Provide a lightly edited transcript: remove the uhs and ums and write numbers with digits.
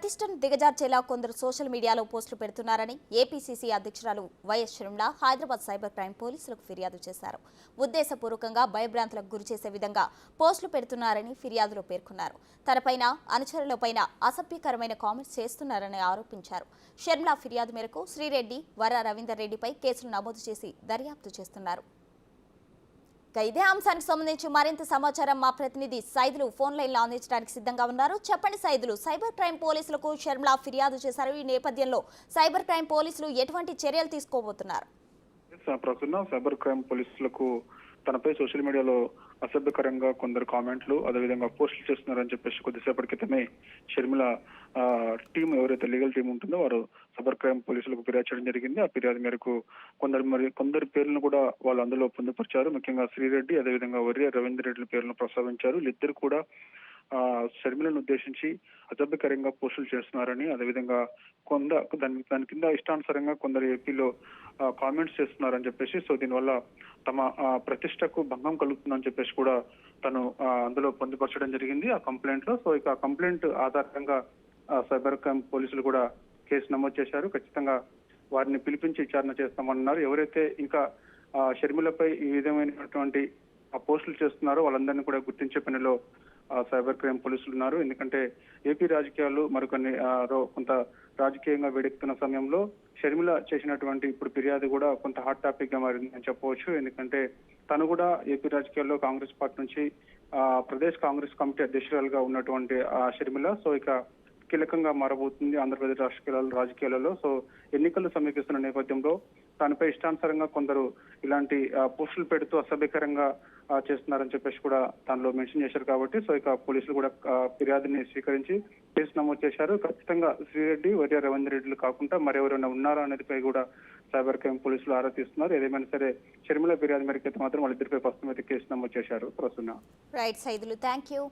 ప్రతిష్టను దిగజార్చేలా కొందరు సోషల్ మీడియాలో పోస్టులు పెడుతున్నారని ఏపీసీసీ అధ్యక్షురాలు YS Sharmila Hyderabad cyber crime పోలీసులకు ఫిర్యాదు చేశారు. ఉద్దేశపూర్వకంగా భయభ్రాంతులకు గురిచేసే విధంగా పోస్టులు పెడుతున్నారని ఫిర్యాదులో పేర్కొన్నారు. తనపైన అనుచరులపైన అసభ్యకరమైన కామెంట్స్ చేస్తున్నారని ఆరోపించారు. షర్మిల ఫిర్యాదు మేరకు శ్రీరెడ్డి, వర రవీందర్ రెడ్డిపై కేసులు నమోదు చేసి దర్యాప్తు చేస్తున్నారు. ఇదే అంశానికి సంబంధించి మరింత సమాచారం మా ప్రతినిధి సైదులు ఫోన్ లైన్ లో అందించడానికి సిద్ధంగా ఉన్నారు. చెప్పండి సైదులు, సైబర్ క్రైమ్ పోలీసులకు షర్మిల ఫిర్యాదు చేశారు. ఈ నేపథ్యంలో సైబర్ క్రైమ్ పోలీసులు ఎటువంటి చర్యలు తీసుకోబోతున్నారు? సైబర్ క్రైమ్ పోలీసులకు తనపై సోషల్ మీడియాలో అసభ్యకరంగా కొందరు కామెంట్లు అదేవిధంగా పోస్టులు చేస్తున్నారని చెప్పేసి కొద్దిసేపటి క్రితమే షర్మిల టీం ఎవరైతే లీగల్ టీం ఉంటుందో వారు సైబర్ క్రైమ్ పోలీసులకు ఫిర్యాదు చేయడం జరిగింది. ఆ ఫిర్యాదు మేరకు కొందరి పేర్లను కూడా వాళ్ళు అందులో పొందుపరిచారు. ముఖ్యంగా శ్రీరెడ్డి అదేవిధంగా వర్య రవీందర్ రెడ్డి పేర్లను ప్రస్తావించారు. వీళ్ళిద్దరు కూడా షర్మిలను ఉద్దేశించి అసభ్యకరంగా పోస్టులు చేస్తున్నారని, అదేవిధంగా దాని కింద ఇష్టానుసారంగా కొందరు ఏపీలో కామెంట్స్ చేస్తున్నారని చెప్పేసి, సో దీనివల్ల తమ ప్రతిష్టకు భంగం కలుగుతుందని చెప్పేసి కూడా తను అందులో పొందుపరచడం జరిగింది ఆ కంప్లైంట్ లో. సో ఇక ఆ కంప్లైంట్ ఆధారంగా సైబర్ క్రైమ్ పోలీసులు కూడా కేసు నమోదు చేశారు. ఖచ్చితంగా వారిని పిలిపించి విచారణ చేస్తామన్నారు. ఎవరైతే ఇంకా షర్మిలపై ఈ విధమైనటువంటి పోస్టులు చేస్తున్నారో వాళ్ళందరినీ కూడా గుర్తించే పనిలో సైబర్ క్రైమ్ పోలీసులు ఉన్నారు. ఎందుకంటే ఏపీ రాజకీయాలు మరికొన్ని కొంత రాజకీయంగా వేడెక్కుతున్న సమయంలో షర్మిల చేసినటువంటి ఇప్పుడు ఫిర్యాదు కూడా కొంత హాట్ టాపిక్ గా మారిందని చెప్పవచ్చు. ఎందుకంటే తను కూడా ఏపీ రాజకీయాల్లో కాంగ్రెస్ పార్టీ నుంచి ప్రదేశ్ కాంగ్రెస్ కమిటీ అధ్యక్షురాలుగా ఉన్నటువంటి షర్మిల సో ఇక కీలకంగా మారబోతుంది ఆంధ్రప్రదేశ్ రాజకీయాలలో. సో ఎన్నికలు సమీపిస్తున్న నేపథ్యంలో తనపై ఇష్టానుసారంగా కొందరు ఇలాంటి పోస్టులు పెడుతూ అసభ్యకరంగా చేస్తున్నారని చెప్పేసి కూడా దానిలో మెన్షన్ చేశారు. కాబట్టి సో ఇక పోలీసులు కూడా ఫిర్యాదుని స్వీకరించి కేసు నమోదు చేశారు. ఖచ్చితంగా శ్రీరెడ్డి, వర్య రవీందర్ రెడ్డిలు కాకుండా మరెవరైనా ఉన్నారా అనేదిపై కూడా సైబర్ క్రైమ్ పోలీసులు ఆరా తీస్తున్నారు. ఏదేమైనా సరే షర్మిల ఫిర్యాదు మేరకు మాత్రం వాళ్ళిద్దరిపై ప్రస్తుతం అయితే కేసు నమోదు చేశారు. ప్రస్తుతం రైట్ సైదులు, థ్యాంక్ యూ.